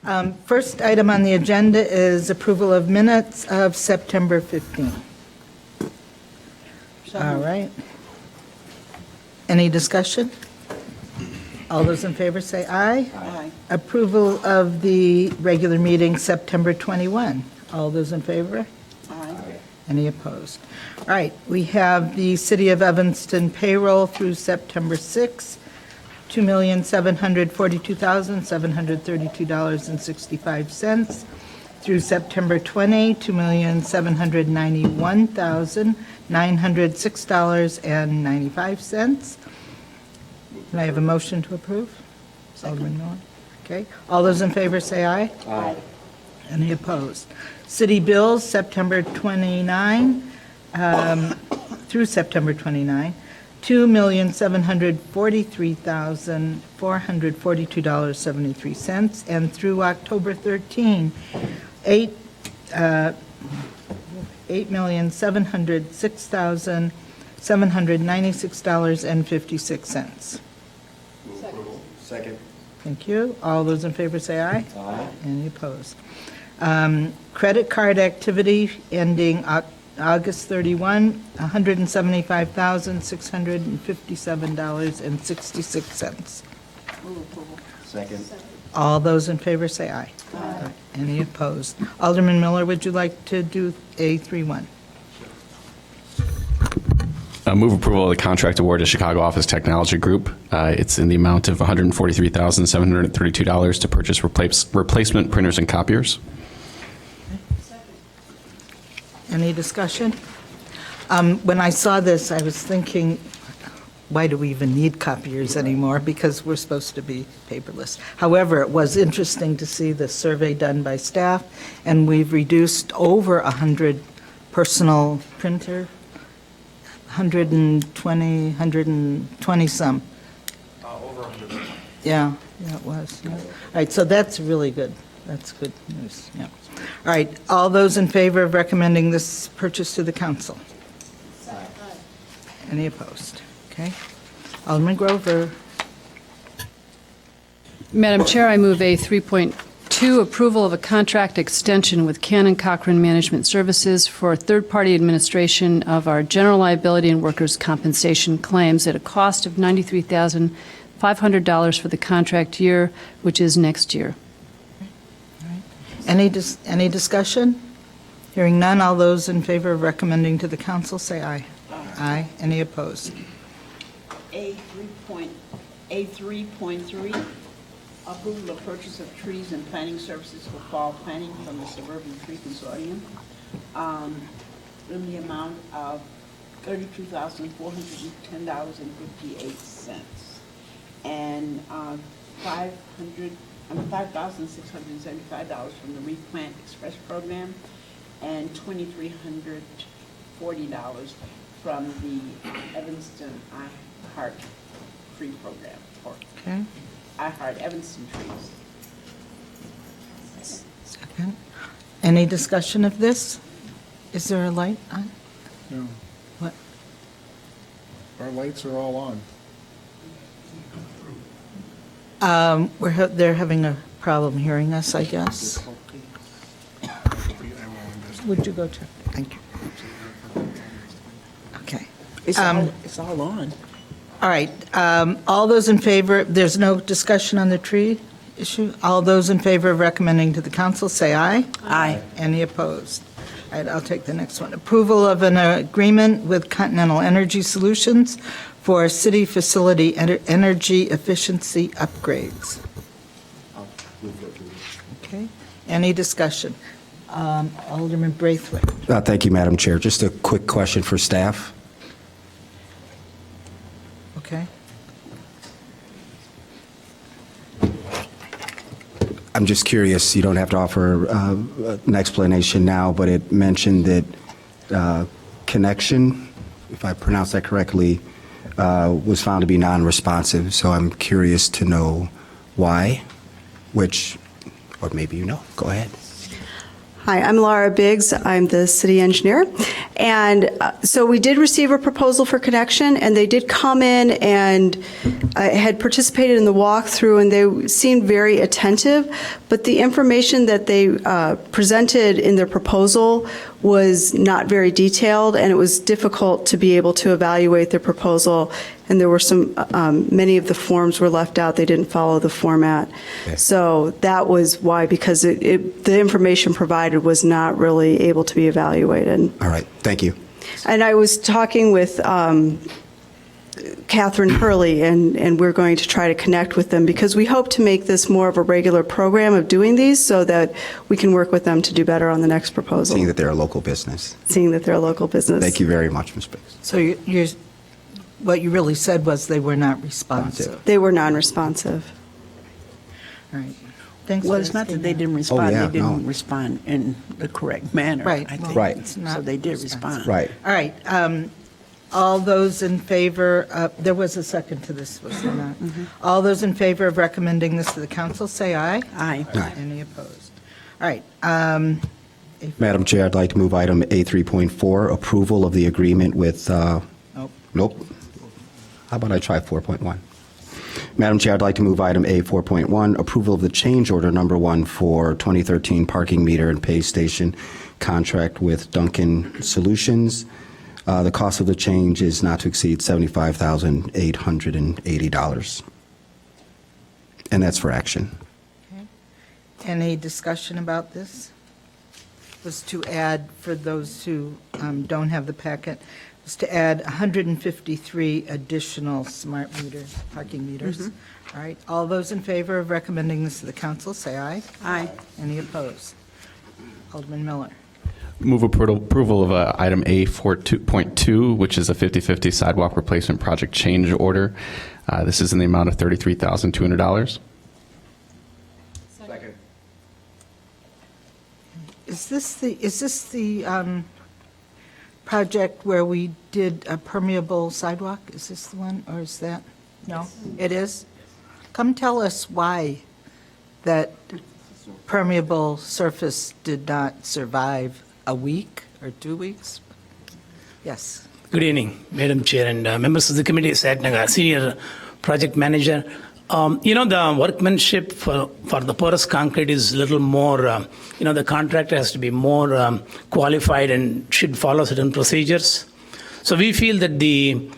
First item on the agenda is approval of minutes of September 15. All right. Any discussion? All those in favor say aye. Aye. Approval of the regular meeting September 21. All those in favor? Aye. Any opposed? All right, we have the City of Evanston payroll through September 6, $2,742,732.65. Through September 20, $2,791,906.95. Can I have a motion to approve? Alderman Miller? Okay. All those in favor say aye. Aye. Any opposed? City bills, September 29, through September 29, $2,743,442.73, and through October 13, $8,706,796.56. Second. Thank you. All those in favor say aye. Aye. Any opposed? Credit card activity ending August 31, $175,657.66. Move approval. Second. All those in favor say aye. Aye. Any opposed? Alderman Miller, would you like to do A31? Move approval of the contract award to Chicago Office Technology Group. It's in the amount of $143,732 to purchase replacement printers and copiers. Any discussion? When I saw this, I was thinking, why do we even need copiers anymore? Because we're supposed to be paperless. However, it was interesting to see the survey done by staff, and we've reduced over 100 personal printer, 120 some. Over 100. Yeah, it was. Yeah. All right, so that's really good. That's good news, yeah. All right, all those in favor of recommending this purchase to the council? Any opposed? Okay. Alderman Grover. Madam Chair, I move a 3.2, approval of a contract extension with Cannon Cochran Management Services for third-party administration of our general liability and workers' compensation claims at a cost of $93,500 for the contract year, which is next year. Any discussion? Hearing none, all those in favor of recommending to the council, say aye. Aye. Any opposed? A3.3, approval of purchase of trees and planting services for fall planting from the Suburban Tree Consortium, in the amount of $32,410.58, and $5,675 from the Replant Express program, and $2,340 from the Evanston iHeart Tree program, or Okay. iHeart Evanston Trees. Second. Any discussion of this? Is there a light on? No, What? our lights are all on. They're having a problem hearing us, I guess. Would you go check? Thank you. Okay. It's all on. All right. All those in favor, there's no discussion on the tree issue? All those in favor of recommending to the council, say aye. Aye. Any opposed? All right, I'll take the next one. Approval of an agreement with Continental Energy Solutions for city facility energy efficiency upgrades. Okay. Any discussion? Alderman Braithwaite. Thank you, Madam Chair. Just a quick question for staff. Okay. I'm just curious, you don't have to offer an explanation now, but it mentioned that Connection, if I pronounce that correctly, was found to be non-responsive. So I'm curious to know why, which, or maybe you know. Go ahead. Hi, I'm Laura Biggs. I'm the city engineer, And so we did receive a proposal for connection, and they did come in and had participated in the walkthrough, and they seemed very attentive. But the information that they presented in their proposal was not very detailed, and it was difficult to be able to evaluate their proposal. And there were some, many of the forms were left out. They didn't follow the format. Okay. So that was why, because the information provided was not really able to be evaluated. All right, thank you. And I was talking with Catherine Hurley, and we're going to try to connect with them because we hope to make this more of a regular program of doing these so that we can work with them to do better on the next proposal. Seeing that they're a local business. Seeing that they're a local business. Thank you very much, Ms. Biggs. So what you really said was they were not responsive. They were non-responsive. All right. Thanks Well, for it's not that asking they didn't respond, yeah, they didn't no. respond in the correct manner, Right, I well, think. Right. it's not So they did responsive. respond. Right. All right. All those in favor, there was a second to this, was there not? All those in favor of recommending this to the council, say aye. Aye. Aye. Any opposed? All right. Madam Chair, I'd like to move item A3.4, approval of the agreement with, nope. How about I try 4.1? Madam Chair, I'd like to move item A4.1, approval of the change order number 1 for 2013 parking meter and pay station contract with Duncan Solutions. The cost of the change is not to exceed $75,880. And that's for action. Any discussion about this? Was to add, for those who don't have the packet, was to add 153 additional smart meters, parking meters. All right, all those in favor of recommending this to the council, say aye. Aye. Any opposed? Alderman Miller. Move approval of item A4.2, which is a 50/50 sidewalk replacement project change order. This is in the amount of $33,200. Second. Is this the project where we did a permeable sidewalk? Is this the one, or is that? No? It is? Come tell us why that permeable surface did not survive a week or 2 weeks? Yes. Good evening, Madam Chair and members of the committee, Satnagar, Senior Project Manager. The workmanship for the porous concrete is a little more, the contractor has to be more qualified and should follow certain procedures. So we feel that the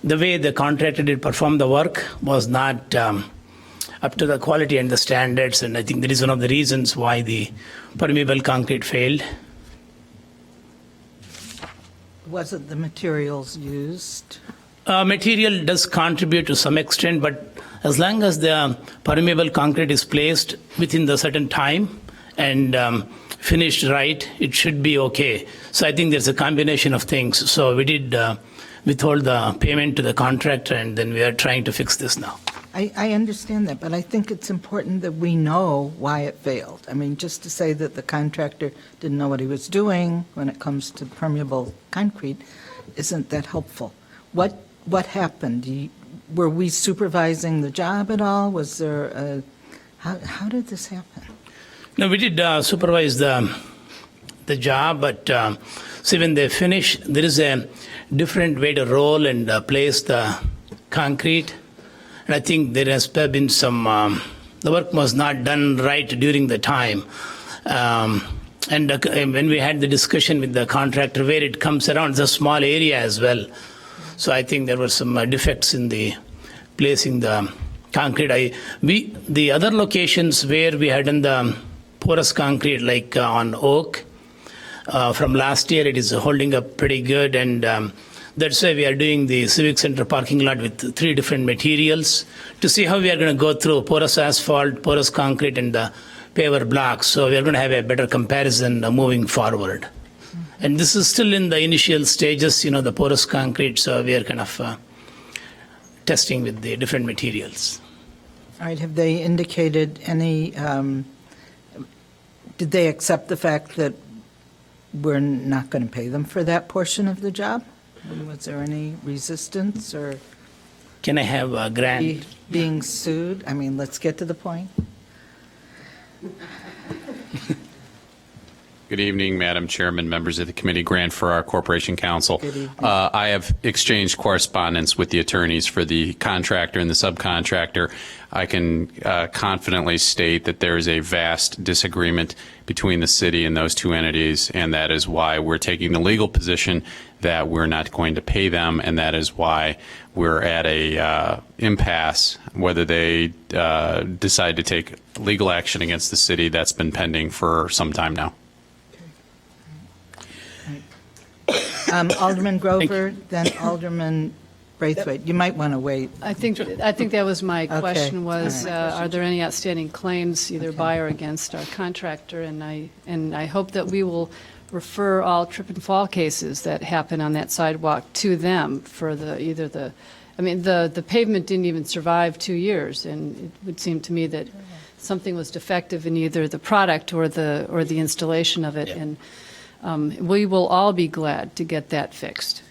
way the contractor did perform the work was not up to the quality and the standards, and I think that is one of the reasons why the permeable concrete failed. Was it the materials used? Material does contribute to some extent, but as long as the permeable concrete is placed within the certain time and finished right, it should be okay. So I think there's a combination of things. So we did withhold the payment to the contractor, and then we are trying to fix this now. I understand that, but I think it's important that we know why it failed. I mean, just to say that the contractor didn't know what he was doing when it comes to permeable concrete isn't that helpful. What happened? Were we supervising the job at all? Was there a, how did this happen? No, we did supervise the job, but see, when they finish, there is a different way to roll and place the concrete. And I think there has been some, the work was not done right during the time. And when we had the discussion with the contractor where it comes around, it's a small area as well. So I think there were some defects in the placing the concrete. The other locations where we had done the porous concrete, like on Oak, from last year, it is holding up pretty good, and that's why we are doing the Civic Center parking lot with 3 different materials to see how we are going to go through porous asphalt, porous concrete, and the paver blocks. So we are going to have a better comparison moving forward. And this is still in the initial stages, the porous concrete, so we are kind of testing with the different materials. All right, have they indicated any, did they accept the fact that we're not going to pay them for that portion of the job? Was there any resistance or Can I have a grant? being sued? I mean, let's get to the point. Good evening, Madam Chairman, members of the committee. Grant Farrar, Corporation Counsel. Good evening. I have exchanged correspondence with the attorneys for the contractor and the subcontractor. I can confidently state that there is a vast disagreement between the city and those two entities, and that is why we're taking the legal position that we're not going to pay them, and that is why we're at a impasse. Whether they decide to take legal action against the city, that's been pending for some time now. Alderman Grover, then Alderman Braithwaite. You might want to wait. I think that was my Okay. question was, All right. are there any outstanding claims either by or against our contractor? And I hope that we will refer all trip and fall cases that happen on that sidewalk to them for the pavement didn't even survive 2 years, and it would seem to me that something was defective in either the product or the installation of it, and we will all be glad to get that fixed.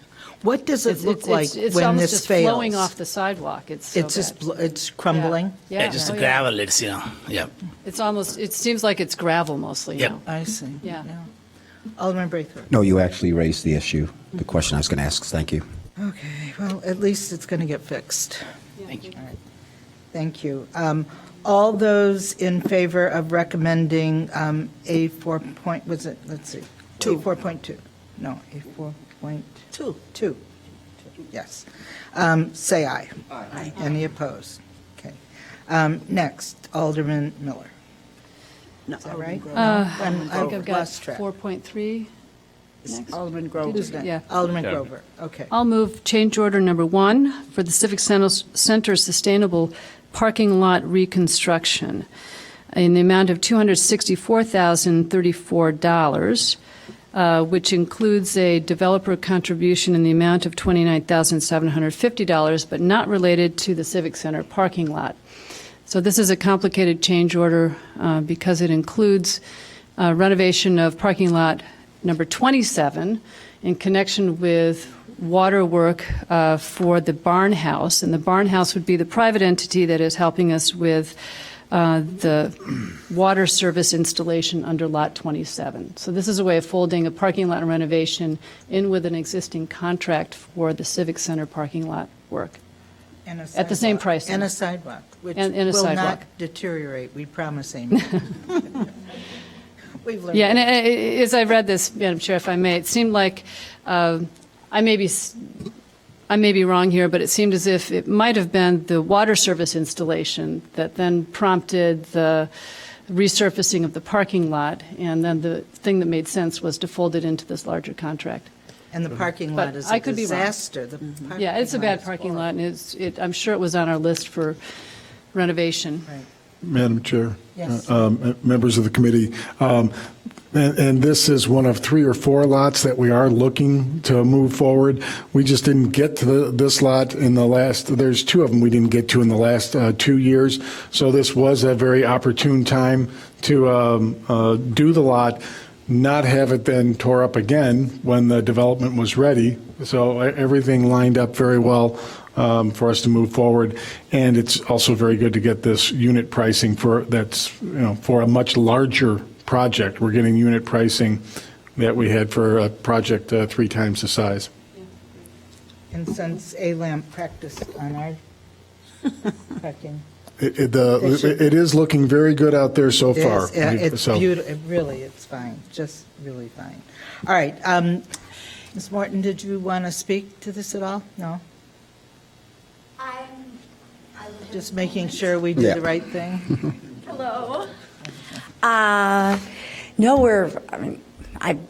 What does it look like It's when almost this just fails? flowing off the sidewalk. It's so It's just, bad. it's crumbling? Yeah, Just oh, gravel, it's, yeah. It seems like it's gravel mostly Yep. now. I see. Yeah. Alderman Braithwaite. No, you actually raised the issue, the question I was going to ask. Thank you. Okay, well, at least it's going to get fixed. Thank you. Thank you. All those in favor of recommending A4 point, was it, let's see. A4.2. No, A4.2. 2. Yes. Say aye. Aye. Any opposed? Okay. Next, Alderman Miller. No, Is that right? I think I've got lost track. 4.3 next. Alderman Grover. Yeah. Alderman Yeah. Grover, okay. I'll move change order number 1 for the Civic Center Sustainable Parking Lot Reconstruction in the amount of $264,034, which includes a developer contribution in the amount of $29,750, but not related to the Civic Center parking lot. So this is a complicated change order because it includes renovation of parking lot number 27 in connection with water work for the barn house. And the barn house would be the private entity that is helping us with the water service installation under Lot 27. So this is a way of folding a parking lot renovation in with an existing contract for the Civic Center parking lot work. And a At the same sidewalk. price. And a sidewalk, which And a will not sidewalk. deteriorate, we promise, Amy. We've learned. Yeah, and as I read this, Madam Chair, if I may, it seemed like, I may be wrong here, but it seemed as if it might have been the water service installation that then prompted the resurfacing of the parking lot, and then the thing that made sense was to fold it into this larger contract. And the parking But lot is I a could be wrong. disaster. The parking Yeah, it's a lot bad is parking horrible. lot, and I'm sure it was on our list for renovation. Right. Madam Chair. Yes. Members of the committee. And this is one of 3 or 4 lots that we are looking to move forward. We just didn't get to this lot in the last, there's 2 of them we didn't get to in the last 2 years. So this was a very opportune time to do the lot, not have it then tore up again when the development was ready. So everything lined up very well for us to move forward. And it's also very good to get this unit pricing for a much larger project. We're getting unit pricing that we had for a project 3 times the size. And since A-Lamp practiced on our parking. It is looking very good out there so far. It's So- beautiful, really, it's fine, just really fine. All right, Ms. Morton, did you want to speak to this at all? No? Just making sure we do Yeah. the right thing? Hello. I'm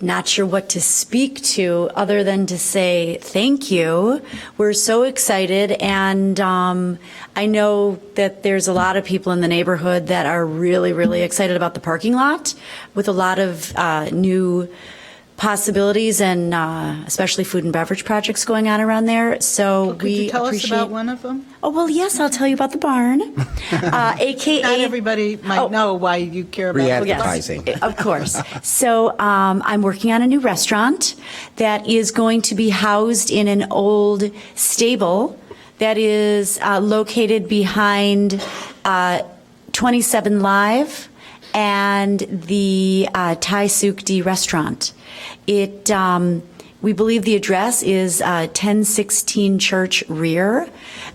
not sure what to speak to other than to say thank you. We're so excited, and I know that there's a lot of people in the neighborhood that are really, really excited about the parking lot with a lot of new possibilities and especially food and beverage projects going on around there. So Could you we tell us appreciate. about one of them? Oh, well, yes, I'll tell you about the barn, AKA. Not everybody might know why you care about Re-advertising. the Advertising. Yes, of course. So I'm working on a new restaurant that is going to be housed in an old stable that is located behind 27 Live and the Thai Suk restaurant. We believe the address is 1016 Church Rear,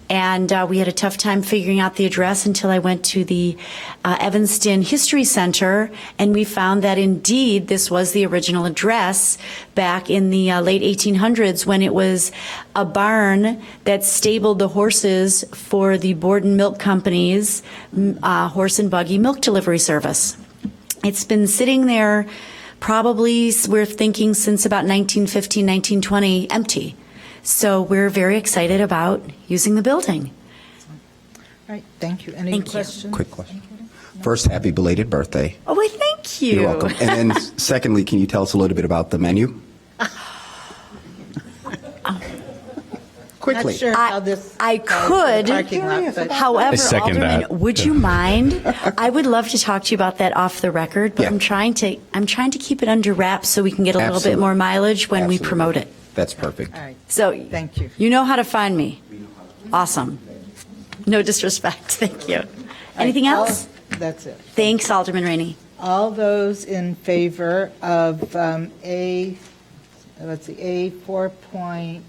and we had a tough time figuring out the address until I went to the Evanston History Center, and we found that indeed this was the original address back in the late 1800s when it was a barn that stabled the horses for the Borden Milk Company's horse and buggy milk delivery service. It's been sitting there probably, we're thinking, since about 1915, 1920, empty. So we're very excited about using the building. All right, thank you. Any Thank you. questions? Quick question. First, happy belated birthday. Oh, wait, thank you. You're welcome. And then secondly, can you tell us a little bit about the menu? Quickly. Not sure how this I goes in the could. parking lot, but- However, I second Alderman, that. would you mind? I would love to talk to you about that off the record, but Yeah. I'm trying to keep it under wraps so we can get a little bit Absolutely. more mileage when we Absolutely. promote it. That's perfect. All right, So thank you. you know how to find me. Awesome. No disrespect. Thank you. Anything All- else? That's it. Thanks, Alderman Rainey. All those in favor of A 4.3?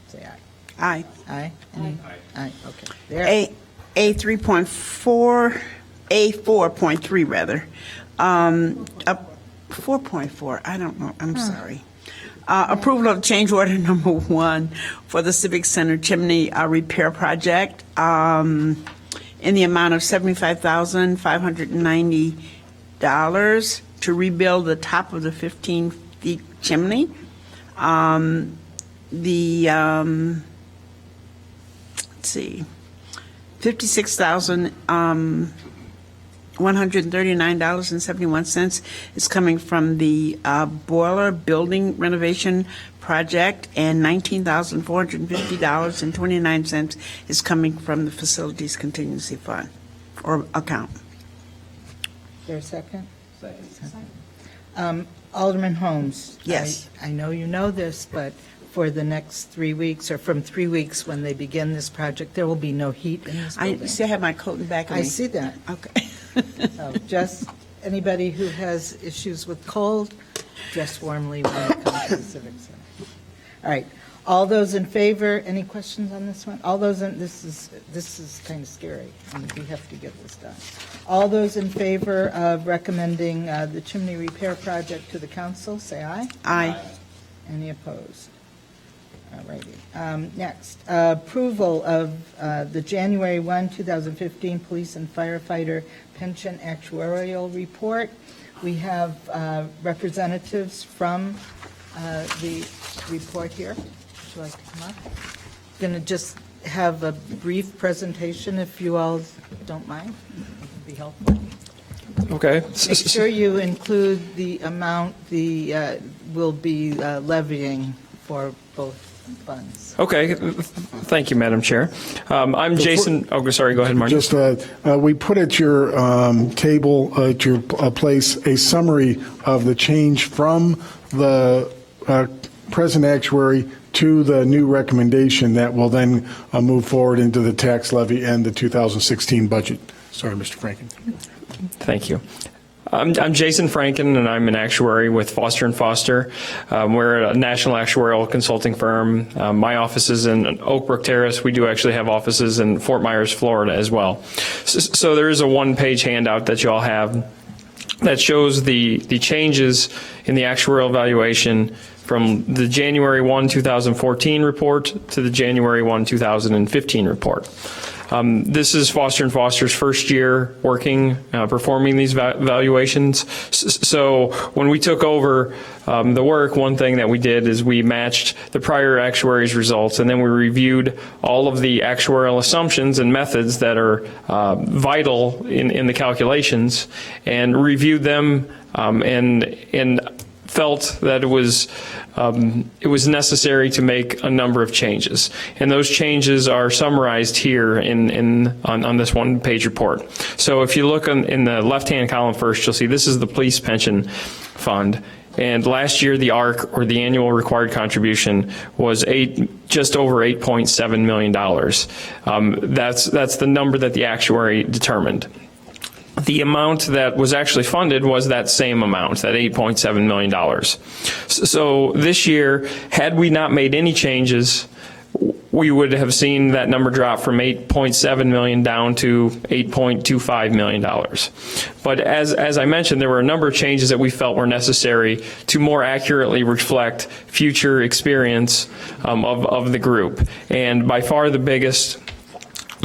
Say aye. Aye. Aye? Aye, okay. There. A 3.4, A 4.3 rather. 4.4, I don't know, I'm sorry. Approval of change order number 1 for the Civic Center chimney repair project in the amount of $75,590 to rebuild the top of the 15-feet chimney. Let's see, $56,139.71 is coming from the boiler building renovation project, and $19,450.29 is coming from the facilities contingency fund or account. Is there a second? Second. Alderman Holmes? Yes. I know you know this, but for the next 3 weeks, or from 3 weeks when they begin this project, there will be no heat in this I building. still have my coat and back of me. I see that. Okay. So just anybody who has issues with cold, dress warmly when it comes to the Civic Center. All right. All those in favor, any questions on this one? All those in, this is kind of scary, and we have to get this done. All those in favor of recommending the chimney repair project to the council, say aye. Aye. Any opposed? All righty. Next, approval of the January 1, 2015 Police and Firefighter Pension Actuarial Report. We have representatives from the report here. Would you like to come up? Going to just have a brief presentation, if you all don't mind. It would be helpful. Okay. Make sure you include the amount will be levying for both funds. Okay. Thank you, Madam Chair. I'm Jason. Oh, sorry. Go ahead, Marty. Just, we put at your table, at your place, a summary of the change from the present actuary to the new recommendation that will then move forward into the tax levy and the 2016 budget. Sorry, Mr. Franken. Thank you. I'm Jason Franken, and I'm an actuary with Foster & Foster. We're a national actuarial consulting firm. My office is in Oak Brook Terrace. We do actually have offices in Fort Myers, Florida as well. So there is a one-page handout that you all have that shows the changes in the actuarial valuation from the January 1, 2014 report to the January 1, 2015 report. This is Foster & Foster's first year working, performing these valuations. So when we took over the work, one thing that we did is we matched the prior actuary's results, and then we reviewed all of the actuarial assumptions and methods that are vital in the calculations, and reviewed them and felt that it was necessary to make a number of changes, and those changes are summarized here on this one-page report. So if you look in the left-hand column first, you'll see this is the police pension fund, and last year the ARC, or the annual required contribution, was just over $8.7 million. That's the number that the actuary determined. the amount that was actually funded was that same amount, that $8.7 million. So this year, had we not made any changes, we would have seen that number drop from $8.7 million down to $8.25 million. But as I mentioned, there were a number of changes that we felt were necessary to more accurately reflect future experience of the group. And by far the biggest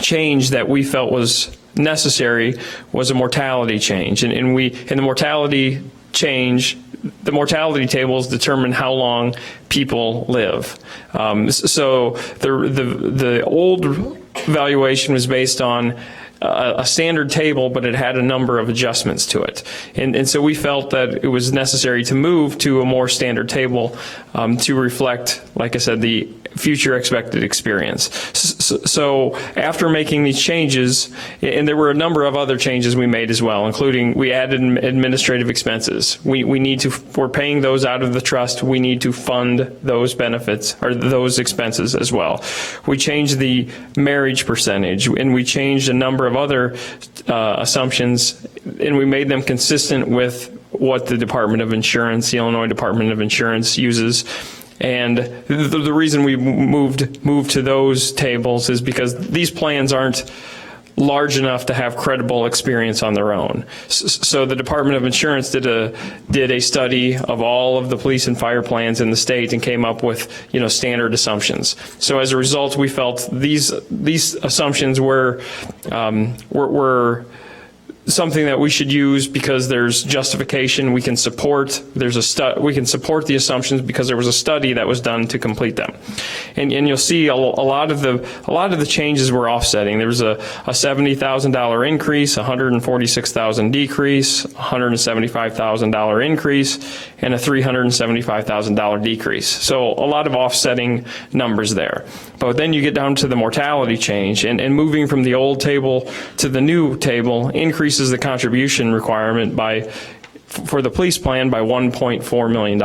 change that we felt was necessary was a mortality change. And the mortality change, the mortality tables determine how long people live. So the old valuation was based on a standard table, but it had a number of adjustments to it. And so we felt that it was necessary to move to a more standard table to reflect, like I said, the future expected experience. So after making these changes, and there were a number of other changes we made as well, including we added administrative expenses. We're paying those out of the trust. We need to fund those benefits or those expenses as well. We changed the marriage percentage, and we changed a number of other assumptions, and we made them consistent with what the Department of Insurance, the Illinois Department of Insurance uses. And the reason we moved to those tables is because these plans aren't large enough to have credible experience on their own. So the Department of Insurance did a study of all of the police and fire plans in the state and came up with, standard assumptions. So as a result, we felt these assumptions were something that we should use because there's justification. We can support. We can support the assumptions because there was a study that was done to complete them, and you'll see a lot of the changes were offsetting. There was a $70,000 increase, $146,000 decrease, $175,000 increase, and a $375,000 decrease. So a lot of offsetting numbers there. But then you get down to the mortality change, and moving from the old table to the new table increases the contribution requirement for the police plan by $1.4 million.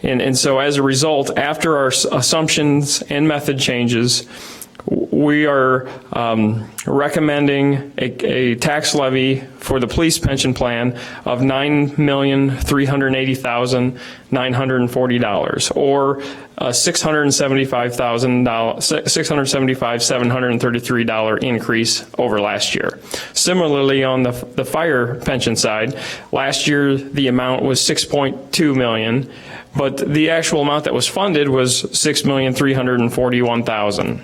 And so as a result, after our assumptions and method changes, we are recommending a tax levy for the police pension plan of $9,380,940, or $675,733 increase over last year. Similarly, on the fire pension side, last year the amount was $6.2 million, but the actual amount that was funded was $6,341,000.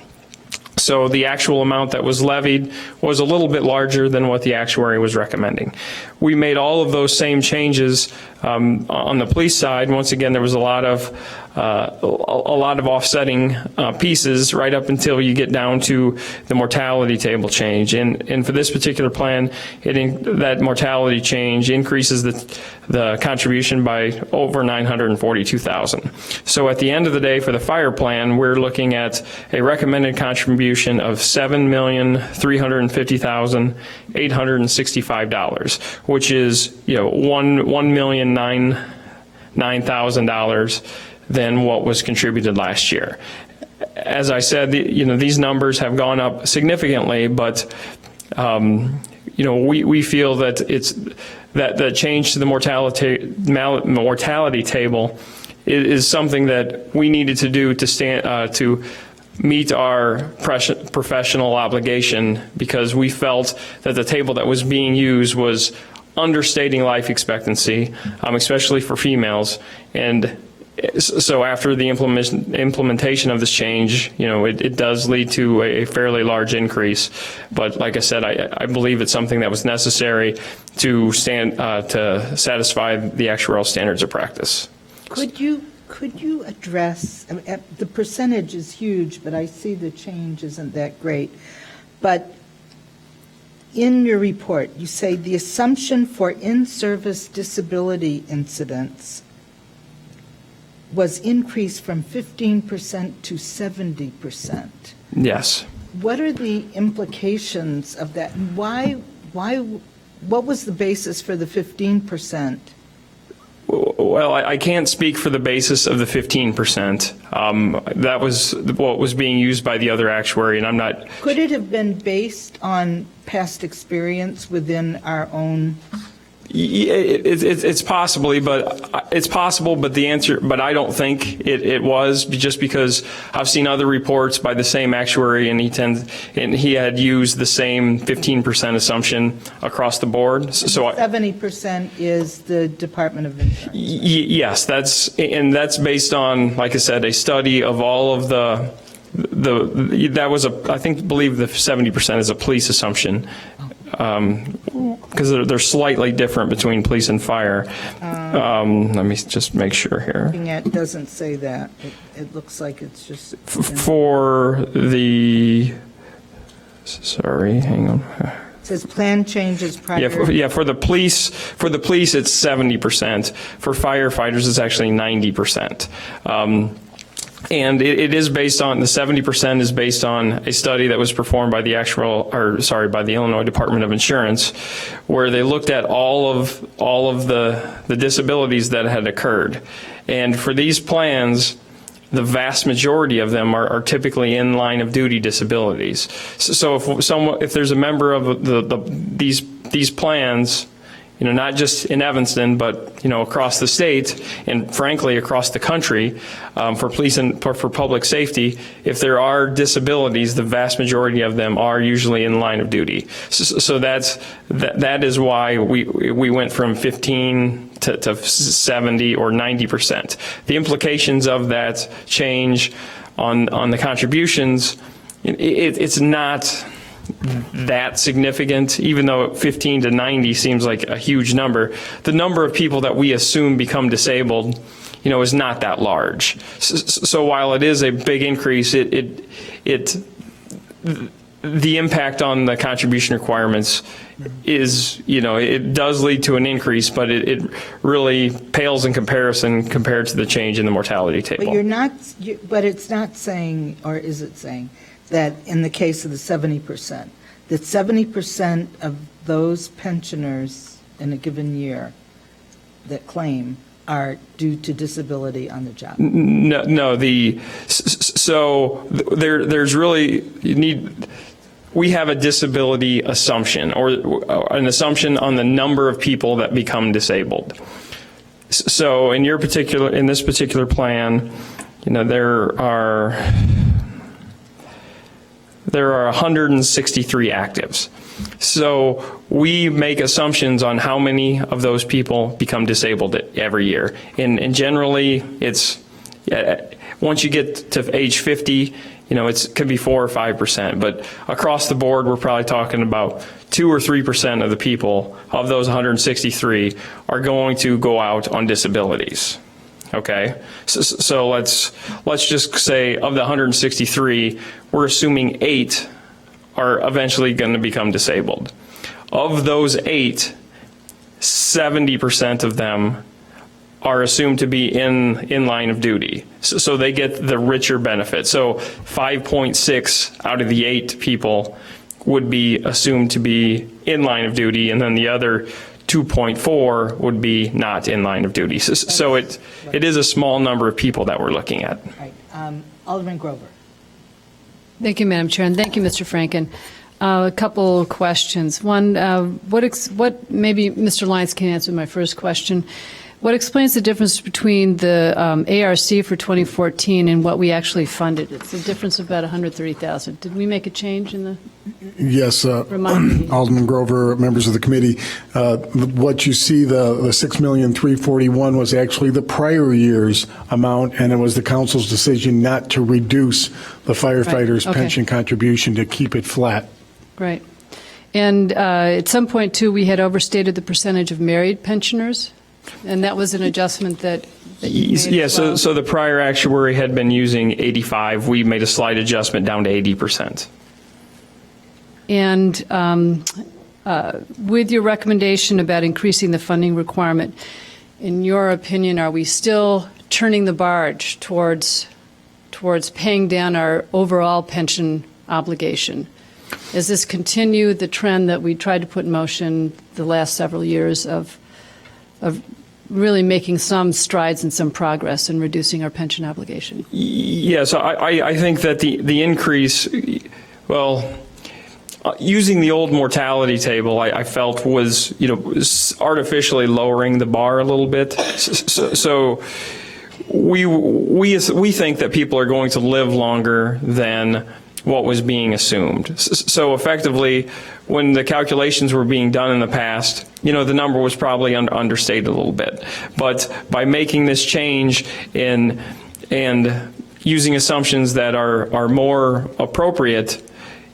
So the actual amount that was levied was a little bit larger than what the actuary was recommending. We made all of those same changes on the police side. Once again, there was a lot of offsetting pieces right up until you get down to the mortality table change. And for this particular plan, that mortality change increases the contribution by over $942,000. So at the end of the day, for the fire plan, we're looking at a recommended contribution of $7,350,865, which is $1,009,000 than what was contributed last year. As I said, these numbers have gone up significantly, but we feel that that the change to the mortality table is something that we needed to do to meet our professional obligation, because we felt that the table that was being used was understating life expectancy, especially for females. And so after the implementation of this change, it does lead to a fairly large increase. But like I said, I believe it's something that was necessary to satisfy the actuarial standards of practice. Could you address, the percentage is huge, but I see the change isn't that great. But in your report, you say the assumption for in-service disability incidents was increased from 15% to 70%. Yes. What are the implications of that? What was the basis for the 15%? Well, I can't speak for the basis of the 15%. That was what was being used by the other actuary, and I'm not. Could it have been based on past experience within our own? It's possible, but the answer, but I don't think it was, just because I've seen other reports by the same actuary, and he had used the same 15% assumption across the board. So 70% is the Department of Insurance. Yes, that's based on, like I said, a study of all of that was I believe the 70% is a police assumption. Because they're slightly different between police and fire. Let me just make sure here. Looking at it doesn't say that. It looks like it's just. For the, sorry, hang on. It says plan changes prior. For the police, it's 70%. For firefighters, it's actually 90%. And it is based on, the 70% is based on a study that was performed by the Illinois Department of Insurance, where they looked at all of the disabilities that had occurred. And for these plans, the vast majority of them are typically in line of duty disabilities. So if there's a member of these plans, not just in Evanston, but, across the state and frankly across the country, for police and for public safety, if there are disabilities, the vast majority of them are usually in line of duty. So that is why we went from 15 to 70 or 90%. The implications of that change on the contributions, it's not that significant, even though 15 to 90 seems like a huge number. The number of people that we assume become disabled, is not that large. So while it is a big increase, the impact on the contribution requirements is, it does lead to an increase, but it really pales in comparison compared to the change in the mortality table. But it's not saying, or is it saying, that in the case of the 70%, that 70% of those pensioners in a given year that claim are due to disability on the job? No, there's really, we have a disability assumption, or an assumption on the number of people that become disabled. So in this particular plan, there are 163 actives. So we make assumptions on how many of those people become disabled every year. And generally, it's, once you get to age 50, it could be 4 or 5%. But across the board, we're probably talking about 2 or 3% of the people of those 163 are going to go out on disabilities. Okay, so let's just say of the 163, we're assuming 8 are eventually going to become disabled. Of those 8, 70% of them are assumed to be in line of duty. So they get the richer benefit. So 5.6 out of the 8 people would be assumed to be in line of duty, and then the other 2.4 would be not in line of duty. So it is a small number of people that we're looking at. Right. Alderman Grover. Thank you, Madam Chair, and thank you, Mr. Franken. A couple questions. One, what maybe Mr. Lyons can answer my first question. What explains the difference between the ARC for 2014 and what we actually funded? It's a difference of about $130,000. Did we make a change in the? Yes, Remind me. Alderman Grover, members of the committee, what you see, the $6,341,000 was actually the prior year's amount, and it was the council's decision not to reduce the firefighters' Right. Okay. pension contribution, to keep it flat. Right. And at some point, too, we had overstated the percentage of married pensioners, and that was an adjustment that you made Yeah, as well. so the prior actuary had been using 85. We made a slight adjustment down to 80%. And with your recommendation about increasing the funding requirement, in your opinion, are we still turning the barge towards paying down our overall pension obligation? Does this continue the trend that we tried to put in motion the last several years of really making some strides and some progress in reducing our pension obligation. Yes, I think that the increase, well, using the old mortality table, I felt was, was artificially lowering the bar a little bit. So we think that people are going to live longer than what was being assumed. So effectively, when the calculations were being done in the past, the number was probably understated a little bit. But by making this change and using assumptions that are more appropriate,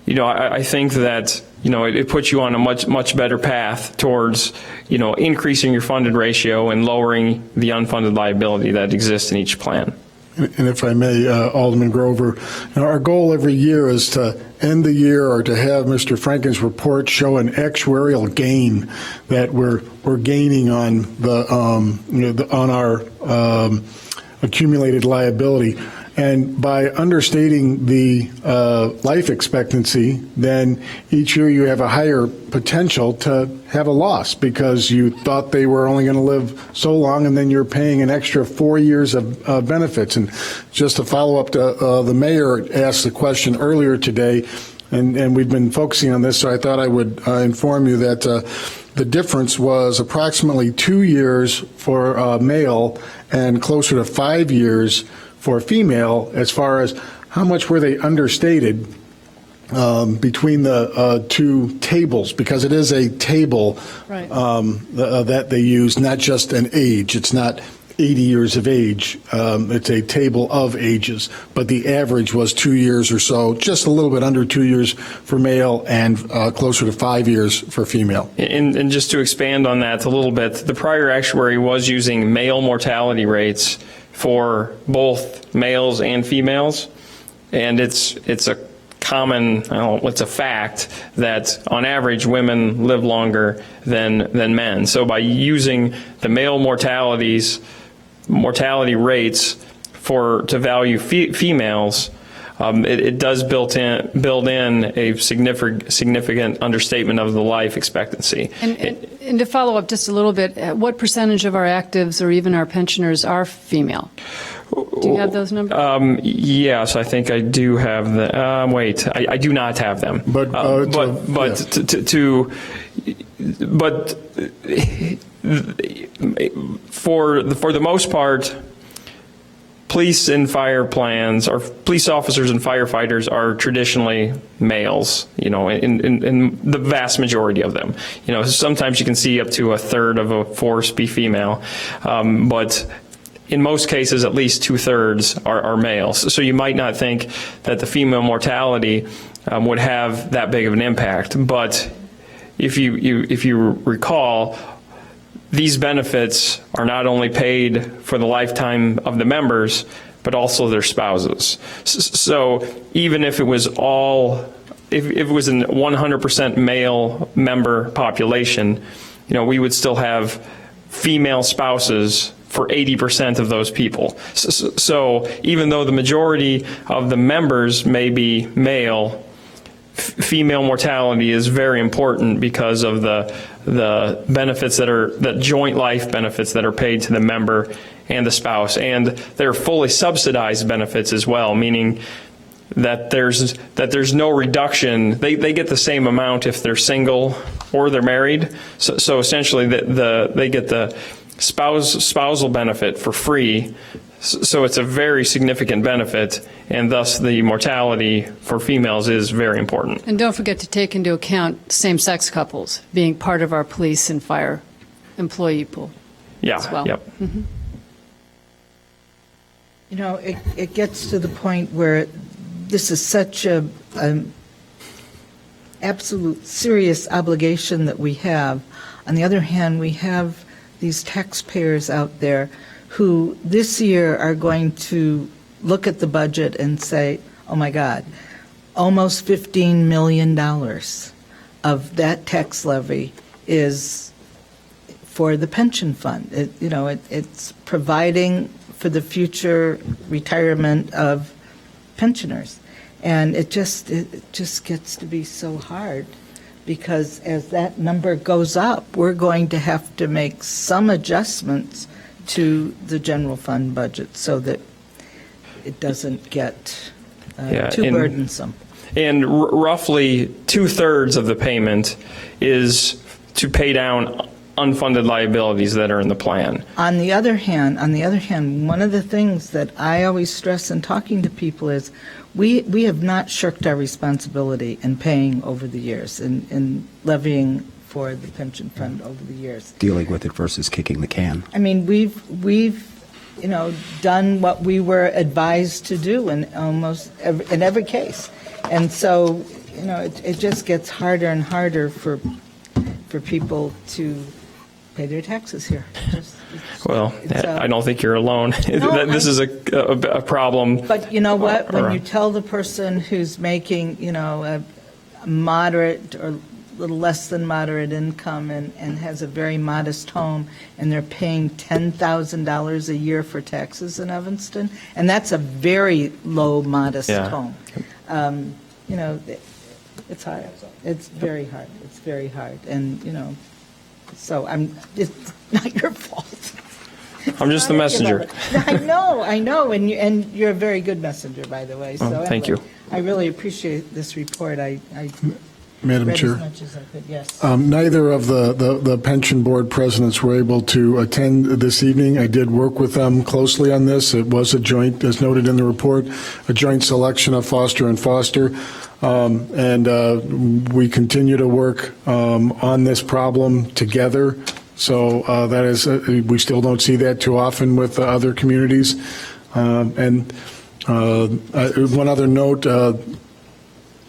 I think that it puts you on a much better path towards increasing your funded ratio and lowering the unfunded liability that exists in each plan. And if I may, Alderman Grover, our goal every year is to end the year or to have Mr. Franken's report show an actuarial gain that we're gaining on on our accumulated liability. And by understating the life expectancy, then each year you have a higher potential to have a loss because you thought they were only going to live so long, and then you're paying an extra 4 years of benefits. And just to follow up to the mayor asked the question earlier today, and we've been focusing on this, so I thought I would inform you that the difference was approximately 2 years for male and closer to 5 years for female, as far as how much were they understated between the two tables, because it is a table Right. that they use, not just an age. It's not 80 years of age. It's a table of ages, but the average was 2 years or so, just a little bit under 2 years for male and closer to 5 years for female. And just to expand on that a little bit, the prior actuary was using male mortality rates for both males and females, and it's a common, it's a fact that on average women live longer than men. So by using the male mortality rates to value females, it does build in a significant understatement of the life expectancy. And to follow up just a little bit, what percentage of our actives or even our pensioners are female? Do you have those numbers? Yes, I think I do have the. Wait, I do not have them. But for the most part, police and fire plans, or police officers and firefighters are traditionally males, in the vast majority of them. Sometimes you can see up to a third of a force be female, but in most cases, at least 2/3 are males. So you might not think that the female mortality would have that big of an impact. But if you recall, these benefits are not only paid for the lifetime of the members, but also their spouses. So even if it was if it was a 100% male member population, we would still have female spouses for 80% of those people. So even though the majority of the members may be male, female mortality is very important because of the benefits the joint life benefits that are paid to the member and the spouse, and they're fully subsidized benefits as well, meaning that there's no reduction. They get the same amount if they're single or they're married. So essentially, they get the spousal benefit for free. So it's a very significant benefit, and thus the mortality for females is very important. And don't forget to take into account same-sex couples being part of our police and fire employee pool as well. Yep. Mm-hmm. It gets to the point where this is such an absolute serious obligation that we have. On the other hand, we have these taxpayers out there who this year are going to look at the budget and say, oh my God, almost $15 million of that tax levy is for the pension fund. It's providing for the future retirement of pensioners. And it just gets to be so hard because as that number goes up, we're going to have to make some adjustments to the general fund budget so that it doesn't get too burdensome. And roughly 2/3 of the payment is to pay down unfunded liabilities that are in the plan. On the other hand, one of the things that I always stress in talking to people is we have not shirked our responsibility in paying over the years, in levying for the pension fund over the years. Dealing with it versus kicking the can. I mean, we've done what we were advised to do in in every case. And so, it just gets harder and harder for people to pay their taxes here. Well, I don't think you're alone. This is a problem. But you know what? When you tell the person who's making, a moderate or little less than moderate income and has a very modest home, and they're paying $10,000 a year for taxes in Evanston, and that's a very low, modest home. It's hard. It's very hard. It's very hard. And, so it's not your fault. I'm just the messenger. I know, and you're a very good messenger, by the way. So thank you. I really appreciate this report. I Madam read Chair. as much as I could, yes. Neither of the pension board presidents were able to attend this evening. I did work with them closely on this. It was a joint, as noted in the report, a joint selection of Foster and Foster. And we continue to work on this problem together. So that is, we still don't see that too often with other communities. And one other note,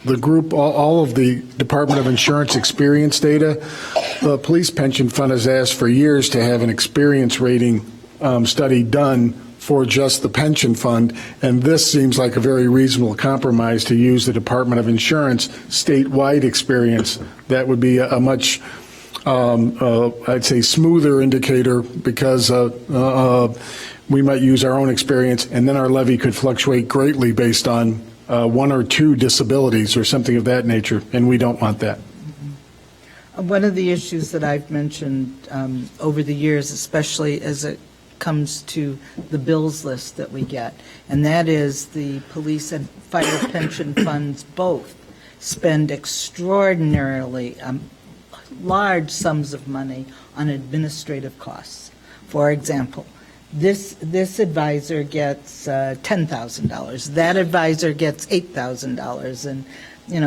the group, all of the Department of Insurance experience data, the Police Pension Fund has asked for years to have an experience rating study done for just the pension fund, and this seems like a very reasonable compromise to use the Department of Insurance statewide experience. That would be a much, I'd say, smoother indicator, because we might use our own experience, and then our levy could fluctuate greatly based on one or two disabilities or something of that nature, and we don't want that. One of the issues that I've mentioned over the years, especially as it comes to the bills list that we get, and that is the police and fire pension funds both spend extraordinarily large sums of money on administrative costs. For example, this advisor gets $10,000, that advisor gets $8,000, and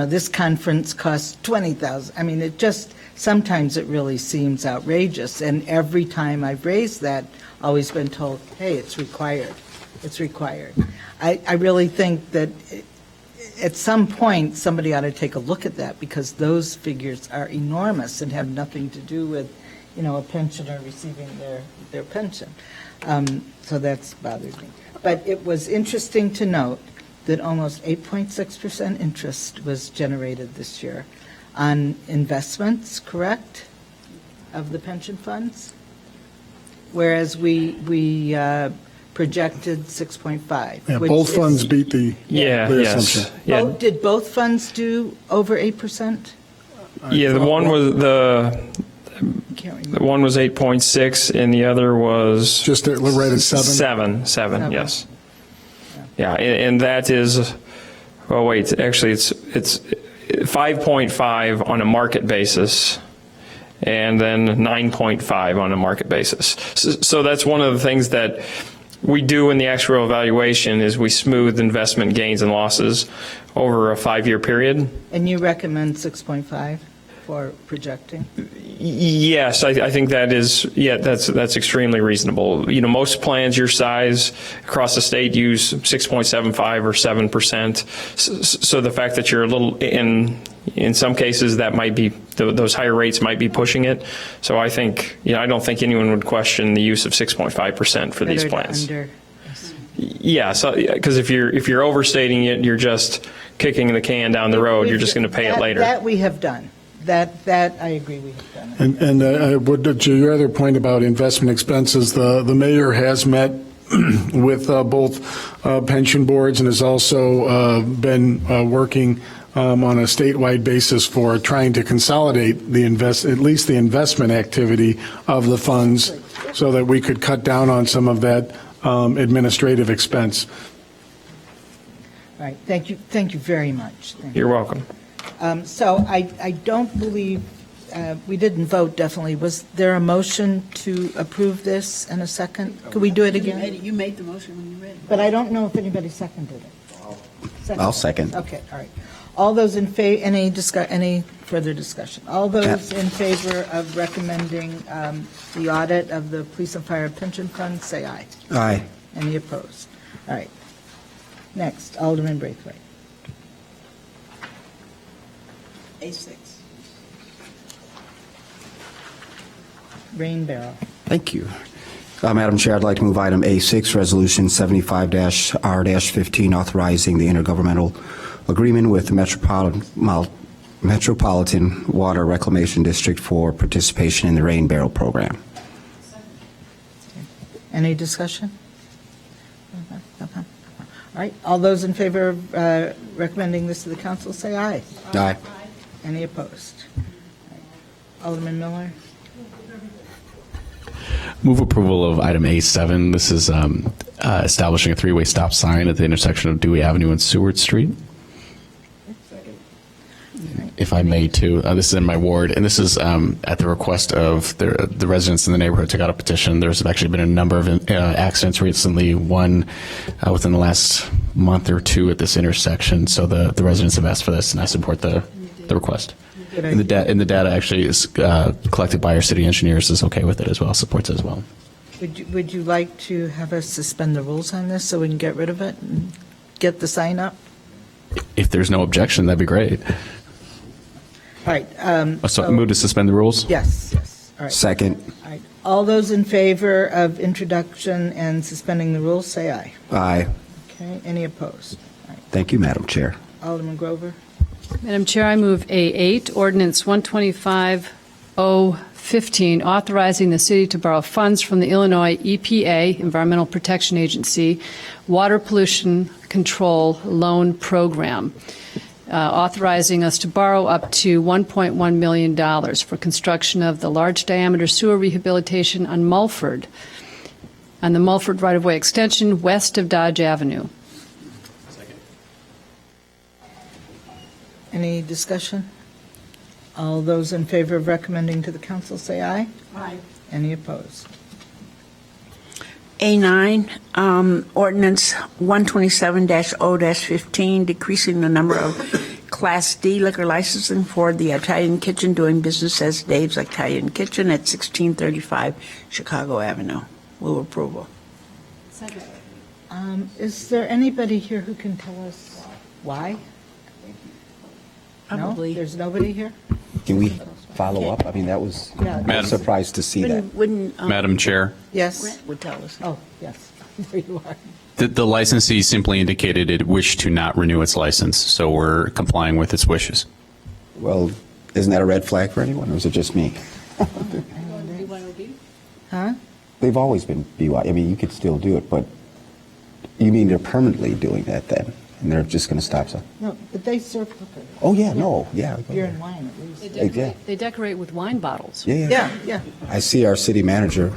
this conference costs $20,000. I mean, sometimes it really seems outrageous, and every time I've raised that, always been told, hey, it's required. It's required. I really think that at some point, somebody ought to take a look at that, because those figures are enormous and have nothing to do with, a pensioner receiving their pension. So that's bothered me. But it was interesting to note that almost 8.6% interest was generated this year on investments, correct, of the pension funds? Whereas we projected 6.5. Yeah, both funds beat the assumption. Yeah. Did both funds do over 8%? Yeah, the one was the one was 8.6, and the other was just right at 7. 7, yes. Yeah, and that is. Oh wait, actually, it's 5.5 on a market basis, and then 9.5 on a market basis. So that's one of the things that we do in the actuarial evaluation is we smooth investment gains and losses over a 5-year period. And you recommend 6.5 for projecting? Yes, I think that is, that's extremely reasonable. Most plans your size across the state use 6.75 or 7%. So the fact that you're a little, in some cases that might be, those higher rates might be pushing it. So I think, I don't think anyone would question the use of 6.5% for these plans. Yeah, so because if you're overstating it, you're just kicking the can down the road. You're just going to pay it later. That we have done. That I agree we have done. And to your other point about investment expenses, the mayor has met with both pension boards and has also been working on a statewide basis for trying to consolidate at least the investment activity of the funds so that we could cut down on some of that administrative expense. All right, thank you very much. Thank you. You're welcome. So I don't believe, we didn't vote, definitely. Was there a motion to approve this in a second? Could we do it again? You made the motion when you read it. But I don't know if anybody seconded it. I'll second. Okay, all right. All those in favor, any further discussion? All those in favor of recommending the audit of the Police and Fire Pension Fund, say aye. Aye. Any opposed? All right. Next, Alderman Braithwaite. A6. Rain barrel. Thank you. Madam Chair, I'd like to move item A6, Resolution 75-R-15, authorizing the intergovernmental agreement with the Metropolitan Water Reclamation District for participation in the Rain Barrel Program. Any discussion? All right. All those in favor of recommending this to the council, say aye. Aye. Any opposed? Alderman Miller? Move approval of item A7. This is establishing a three-way stop sign at the intersection of Dewey Avenue and Seward Street. If I may, too. This is in my ward, and this is at the request of the residents in the neighborhood took out a petition. There's actually been a number of accidents recently, one within the last month or two at this intersection. So the residents have asked for this, and I support the request. And the data actually is collected by our city engineers is okay with it as well, supports it as well. Would you like to have us suspend the rules on this so we can get rid of it and get the sign up? If there's no objection, that'd be great. All right. So move to suspend the rules? Yes, yes. All right. Second. All right. All those in favor of introduction and suspending the rules, say aye. Aye. Okay. Any opposed? All right. Thank you, Madam Chair. Alderman Grover? Madam Chair, I move A8, Ordinance 125-015, authorizing the city to borrow funds from the Illinois EPA, Environmental Protection Agency, Water Pollution Control Loan Program, authorizing us to borrow up to $1.1 million for construction of the large-diameter sewer rehabilitation on the Mulford right-of-way extension west of Dodge Avenue. Any discussion? All those in favor of recommending to the council, say aye. Aye. Any opposed? A9, ordinance 127-0-15, decreasing the number of Class D liquor licensing for the Italian Kitchen doing business as Dave's Italian Kitchen at 1635 Chicago Avenue. Move approval. Second. Is there anybody here who can tell us why? Probably. No? There's nobody here? Can we follow up? I mean, I was surprised to see that. Madam Chair, Yes? Brent would tell us. Oh, yes. There you are. the licensee simply indicated it wished to not renew its license, so we're complying with its wishes. Well, isn't that a red flag for anyone, or is it just me? Huh? They've always been BYOB. I mean, you could still do it, but you mean they're permanently doing that then? And they're just going to stop some? No, but they serve liquor. Oh, yeah, no, yeah. Beer and wine, at least. They decorate with wine bottles. Yeah. Yeah, yeah. I see our city manager.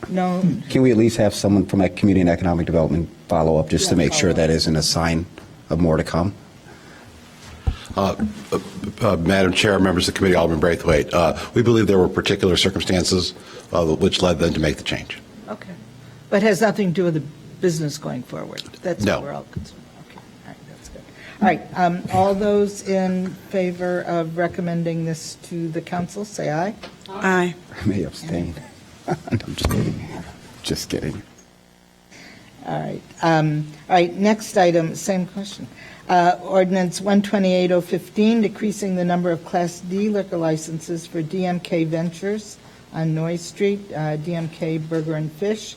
No, Can we at least have someone from Community and Economic Development follow up just to make sure that isn't a sign of more to come? Madam Chair, members of the committee, Alderman Braithwaite, we believe there were particular circumstances which led them to make the change. okay. But it has nothing to do with the business going forward? That's No. what we're all concerned. Okay, all right, that's good. All right, all those in favor of recommending this to the council, say aye. Aye. I may abstain. I'm just kidding. Just kidding. All right, next item, same question. Ordinance 128-015, decreasing the number of Class D liquor licenses for DMK Ventures on Noyes Street, DMK Burger and Fish.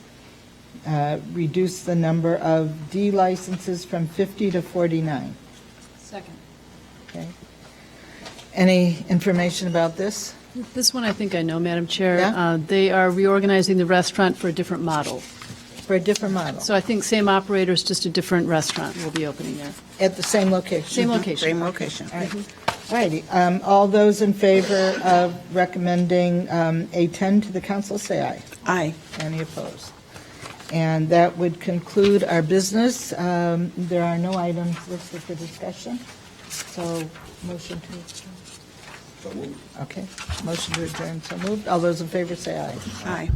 Reduce the number of D licenses from 50 to 49. Second. Okay. Any information about this? This one I think I know, Madam Chair. Yeah? They are reorganizing the restaurant for a different model. For a different model, So I think same operators, just a different restaurant will be opening there. at the same location. Same location. Same location. All right. All righty. All those in favor of recommending A10 to the council, say aye. Aye. Any opposed? And that would conclude our business. There are no items listed for discussion, so motion to adjourn. Okay, motion to adjourn, so moved. All those in favor say aye. Aye.